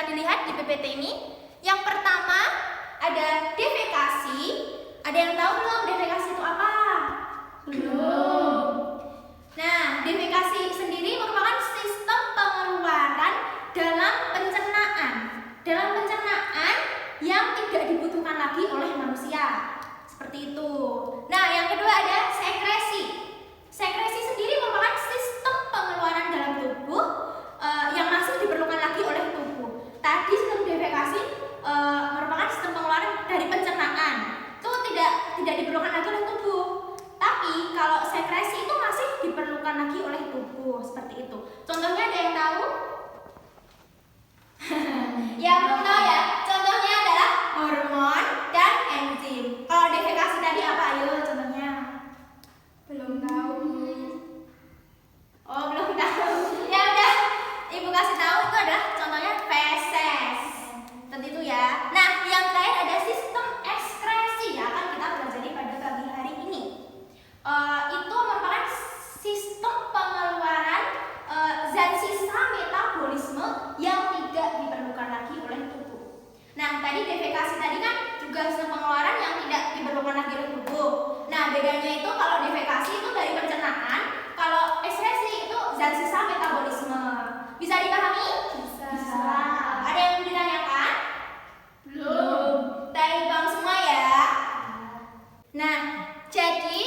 Bisa dilihat di PPT ini. Yang pertama ada defekasi. Ada yang tahu belum defekasi itu apa? Belum. Nah, defekasi sendiri merupakan sistem pengeluaran dalam pencernaan. Dalam pencernaan yang tidak dibutuhkan lagi oleh manusia. Seperti itu. Nah, yang kedua ada sekresi. Sekresi sendiri merupakan sistem pengeluaran dalam tubuh yang masih diperlukan lagi oleh tubuh. Tadi sistem defekasi merupakan sistem pengeluaran dari pencernaan. Itu tidak diperlukan lagi oleh tubuh. Tapi kalau sekresi itu masih diperlukan lagi oleh tubuh. Seperti itu. Contohnya ada yang tahu? Ya, belum tahu ya. Contohnya adalah hormon dan enzim. Kalau defekasi tadi apa? Ayo contohnya. Belum tahu. Oh, belum tahu. Ya udah, Ibu kasih tahu itu adalah contohnya feses. Seperti itu ya. Nah, yang terakhir ada sistem ekskresi ya, akan kita pelajari pada pagi hari ini. Itu merupakan sistem pengeluaran zat sisa metabolisme yang tidak diperlukan lagi oleh tubuh. Nah, tadi defekasi tadi kan juga sistem pengeluaran yang tidak diperlukan lagi oleh tubuh. Nah, bedanya itu kalau defekasi itu dari pencernaan, kalau ekskresi itu zat sisa metabolisme. Bisa dipahami? Bisa. Ada yang ditanyakan? Belum. Taibang semua ya. Nah, jadi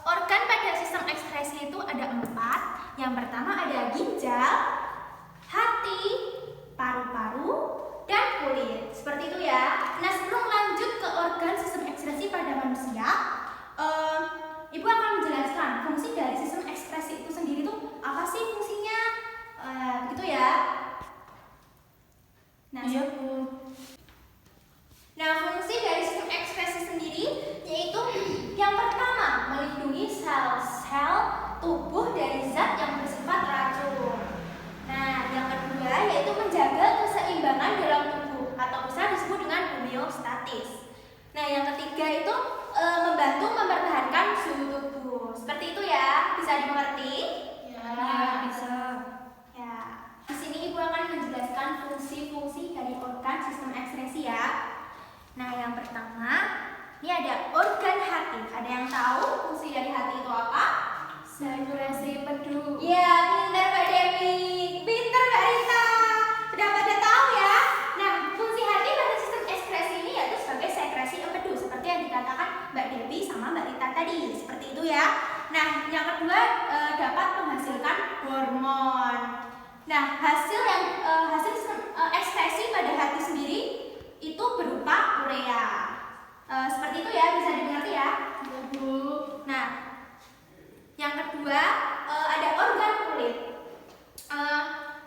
organ pada sistem ekskresi itu ada 4. Yang pertama ada ginjal, hati, paru-paru, dan kulit. Seperti itu ya. Nah, sebelum lanjut ke organ sistem ekskresi pada manusia, Ibu akan menjelaskan fungsi dari sistem ekskresi itu sendiri tuh apa sih fungsinya? Begitu ya. Nah, Iya, Bu. Nah, fungsi dari sistem ekskresi sendiri yaitu yang pertama melindungi sel-sel tubuh dari zat yang bersifat racun. Nah, yang kedua yaitu menjaga keseimbangan dalam tubuh atau bisa disebut dengan homeostatis. Nah, yang ketiga itu membantu mempertahankan suhu tubuh. Seperti itu ya, bisa dimengerti? Ya, bisa. Ya. Di sini Ibu akan menjelaskan fungsi-fungsi dari organ sistem ekskresi ya. Nah, yang pertama, ini ada organ hati. Ada yang tahu fungsi dari hati itu apa? Sekresi pedu. Ya, pintar Mbak Dewi. Pintar Mbak Rita. Sudah pada tahu ya? Nah, fungsi hati pada sistem ekskresi ini yaitu sebagai sekresi empedu, seperti yang dikatakan Mbak Dewi sama Mbak Rita tadi. Seperti itu ya. Nah, yang kedua dapat menghasilkan hormon. Nah, hasil sistem ekskresi pada hati sendiri itu berupa urea. Seperti itu ya, bisa dimengerti ya? Ya, Bu. Nah, yang kedua ada organ kulit.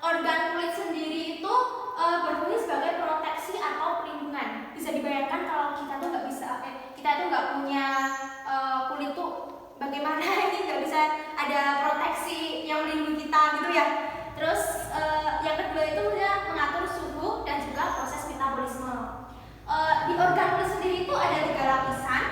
Organ kulit sendiri itu berfungsi sebagai proteksi atau perlindungan. Bisa dibayangkan kalau kita tuh nggak punya kulit tuh bagaimana ini nggak bisa ada proteksi yang melindungi kita gitu ya. Terus yang kedua itu dia mengatur suhu dan juga proses metabolisme. Di organ kulit sendiri itu ada 3 lapisan.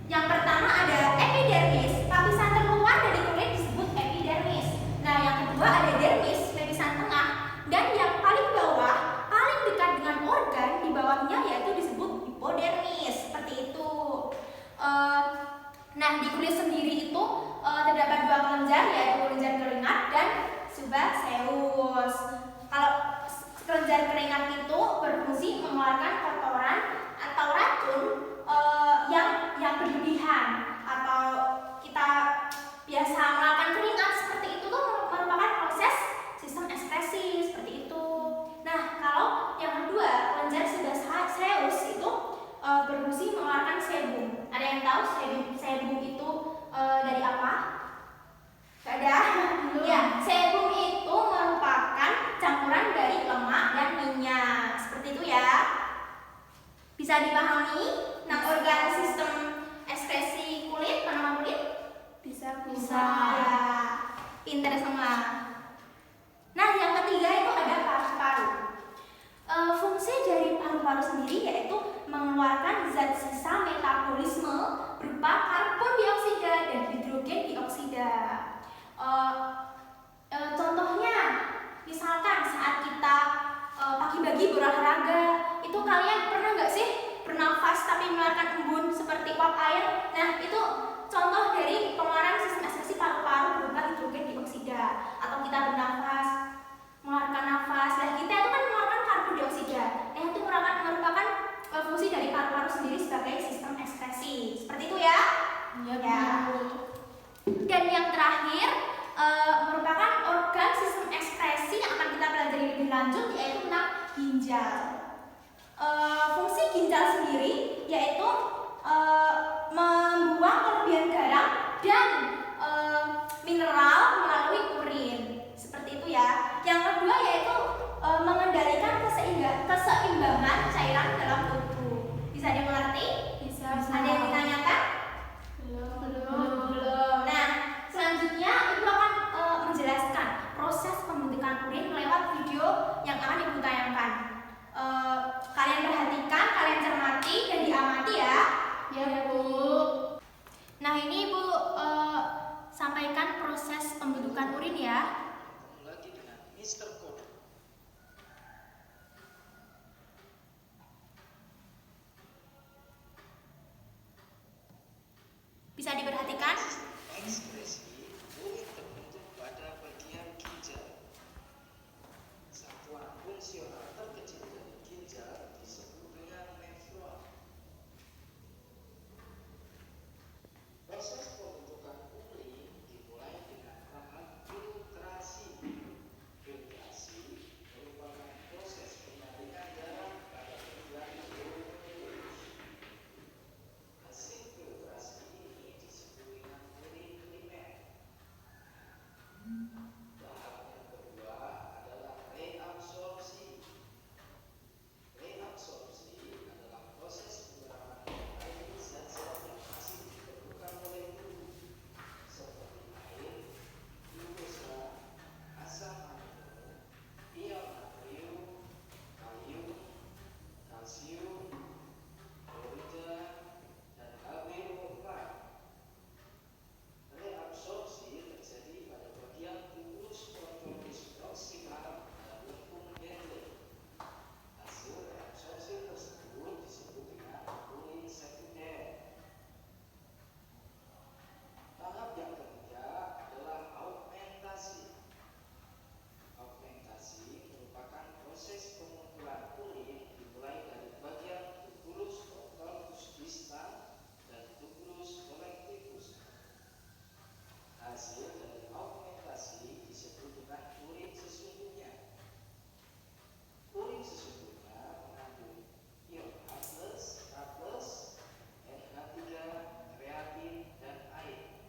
Yang pertama ada epidermis, lapisan terluar dari kulit disebut epidermis. Nah, yang kedua ada dermis, lapisan tengah, dan yang paling bawah, paling dekat dengan organ di bawahnya yaitu disebut hipodermis. Seperti itu. Nah, di kulit sendiri itu terdapat 2 kelenjar yaitu kelenjar keringat dan sebaceus. Kalau kelenjar keringat itu berfungsi mengeluarkan kotoran atau racun yang berlebihan, atau kita biasa melakukan keringat seperti itu tuh merupakan proses sistem ekskresi seperti itu. Nah, kalau yang kedua kelenjar sebaceus itu berfungsi mengeluarkan sebum. Ada yang tahu sebum itu dari apa? Gak ada? Ya, sebum itu merupakan berbagi, berolahraga. Itu kalian pernah nggak sih bernafas tapi mengeluarkan embun seperti uap air? Nah, itu contoh dari pengeluaran sistem ekskresi paru-paru berupa hidrogen dioksida. Atau kita bernafas, mengeluarkan nafas. Nah, kita itu kan mengeluarkan karbon dioksida. Itu merupakan fungsi dari paru-paru sendiri sebagai sistem ekskresi. Seperti itu ya? Iya, Bu. Dan yang terakhir merupakan organ sistem ekskresi yang akan kita pelajari lebih lanjut, yaitu tentang ginjal. Fungsi ginjal sendiri yaitu membuang kelebihan garam dan mineral melalui urin. Seperti itu ya. Yang kedua yaitu mengendalikan keseimbangan cairan dalam tubuh. Bisa dimengerti? Bisa. Ada yang ditanyakan? Belum. Nah, selanjutnya Ibu akan menjelaskan proses pembentukan urin lewat video yang akan Ibu tayangkan. Kalian perhatikan, kalian cermati dan diamati ya. Ya, Bu. Nah, ini Ibu sampaikan proses pembentukan urin ya. Lagi dengan Mr. Code. Bisa diperhatikan? Ekspresi urin terbentuk pada bagian ginjal. Satuan fungsional terkecil dari ginjal disebut dengan nefron. Proses pembentukan urin dimulai dengan tahap filtrasi. Filtrasi merupakan proses penyaringan darah pada bagian urin. Hasil filtrasi ini disebut dengan urin primer. Tahap yang kedua adalah reabsorpsi. Reabsorpsi adalah proses penyerapan kembali zat-zat yang masih diperlukan oleh tubuh, seperti air, glukosa, asam amino, ion natrium, kalium, kalsium, klorida, dan HbO4. Reabsorpsi terjadi pada bagian tubulos kontrolis proksimal dalam lengkung Henle. Hasil reabsorpsi tersebut disebut dengan urin sekunder. Tahap yang ketiga adalah augmentasi. Augmentasi merupakan proses pengumpulan urin dimulai dari bagian tubulus contortus distal dan tubulus collectivus. Hasil dari augmentasi disebut dengan urin sesungguhnya. Urin sesungguhnya mengandung ion H+, K+, NH3, kreatin, dan air.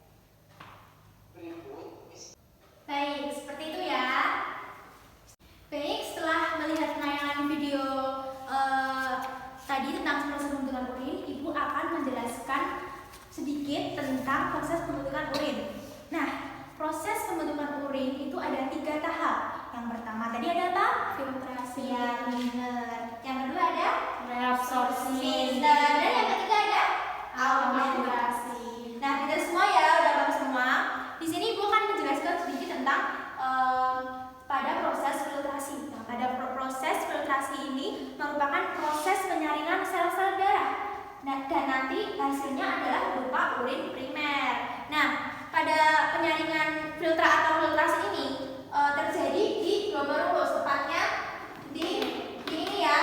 Berikut Baik, seperti itu ya. Baik, setelah melihat tayangan video tadi tentang proses pembentukan urin, Ibu akan menjelaskan sedikit tentang proses pembentukan urin. Nah, proses pembentukan urin itu ada 3 tahap. Yang pertama tadi ada apa? Filtrasi. Ya, benar. Yang kedua ada Reabsorpsi. pinter. Dan yang ketiga ada augmentasi. Nah, pinter semua ya, udah bagus semua. Di sini Ibu akan menjelaskan sedikit tentang pada proses filtrasi. Nah, pada proses filtrasi ini merupakan proses penyaringan sel-sel darah. Nah, dan nanti hasilnya adalah berupa urin primer. Nah, pada penyaringan filter atau filtrasi ini terjadi di glomerulus, tepatnya di ini ya,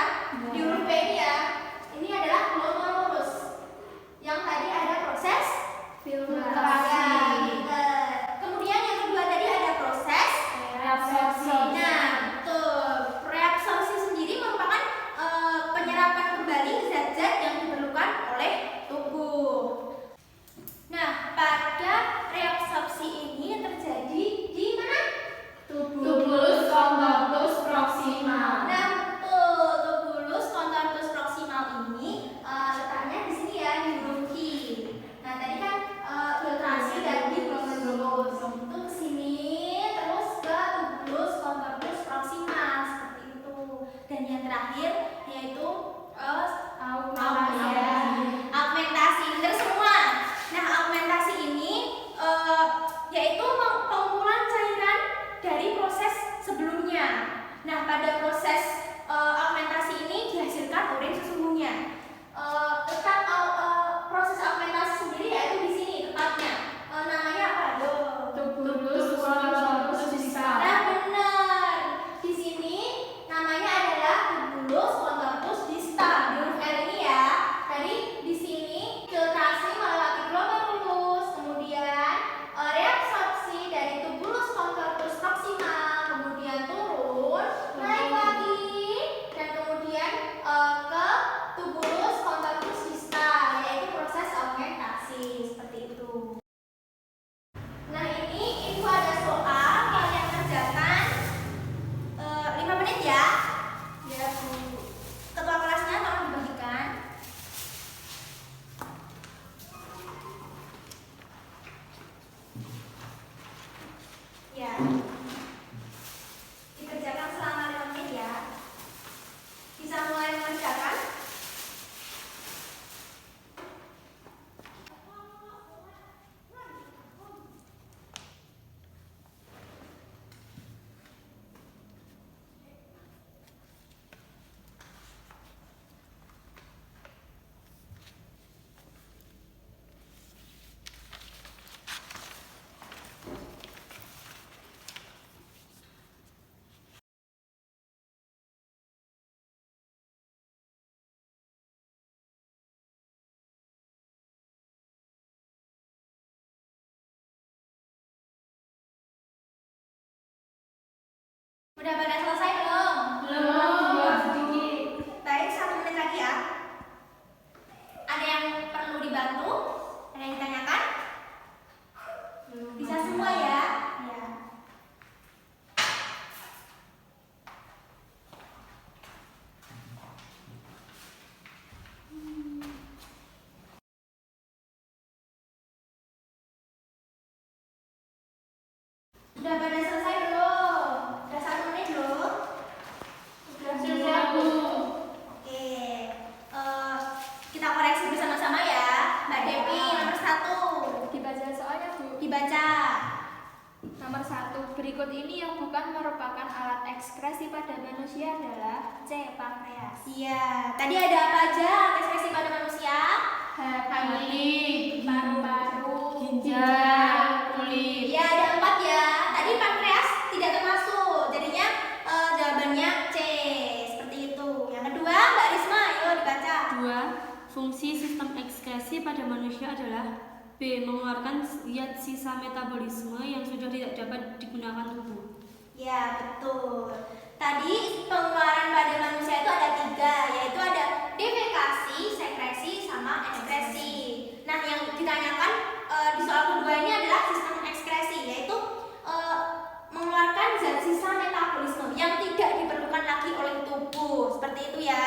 ya. Ya, Bu. Ketua kelasnya tolong dibagikan. Ya. Dikerjakan selama 5 menit ya. Bisa mulai mengerjakan. Udah pada selesai belum? Belum, Bu. Sedikit. Baik, 1 menit lagi ya. Ada yang perlu dibantu? Ada yang ditanyakan? Bisa semua ya? Ya. Sudah pada selesai belum? Udah 1 menit loh. Sudah, Bu. Oke, kita koreksi bersama-sama ya. Mbak Devi nomor 1 Dibaca soalnya, Bu. dibaca. Nomor 1. Berikut ini yang bukan merupakan alat ekskresi pada manusia adalah C. Pankreas. Iya, tadi ada apa aja ekspresi pada manusia? Hati, paru-paru, ginjal, kulit. Iya, ada 4 ya. Tadi pankreas tidak termasuk, jadinya jawabannya C. Seperti itu. Yang kedua, Mbak Risma, ayo dibaca. 2. Fungsi sistem ekskresi pada manusia adalah B. Mengeluarkan zat sisa metabolisme yang sudah tidak dapat digunakan tubuh. Ya, betul. Tadi pengeluaran pada manusia itu ada 3, yaitu ada defekasi, sekresi, sama ekskresi. Nah, yang ditanyakan di soal kedua ini adalah sistem ekskresi, yaitu mengeluarkan zat sisa metabolisme yang tidak diperlukan lagi oleh tubuh. Seperti itu ya.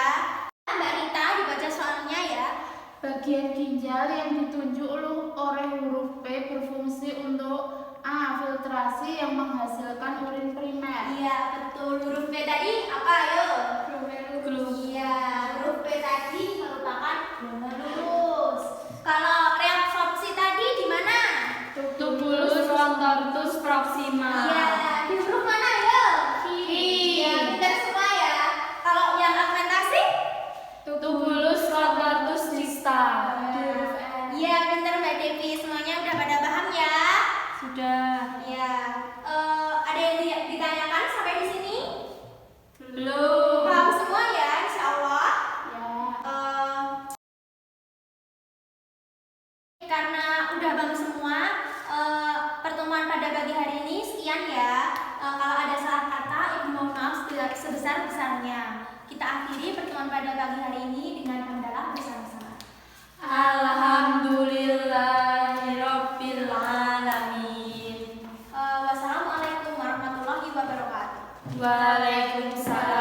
Mbak Rita dibaca soalnya ya. Bagian ginjal yang ditunjuk oleh huruf P berfungsi untuk A. Filtrasi yang menghasilkan urin primer. Iya, betul. Huruf B tadi apa ayo? Glomerulus. Iya, huruf B tadi merupakan glomerulus. Kalau reabsorpsi tadi di mana? Tubulus contortus proxima. Iya, di huruf mana ayo? I. Iya, benar semua ya. Kalau yang augmentasi? Tubulus contortus dista. Di huruf N. Iya, benar Mbak Devi. Semuanya udah pada paham ya? Sudah. Iya. Ada yang ditanyakan sampai di sini? Belum. Paham semua ya, insya Allah. Ya. Karena udah paham semua, pertemuan pada pagi hari ini sekian ya. Kalau ada salah kata, Ibu mohon maaf sebesar-besarnya. Kita akhiri pertemuan pada pagi hari ini dengan hamdalah bersama-sama. Alhamdulillahirabbil alamin. Wassalamualaikum warahmatullahi wabarakatuh. Waalaikumsalam.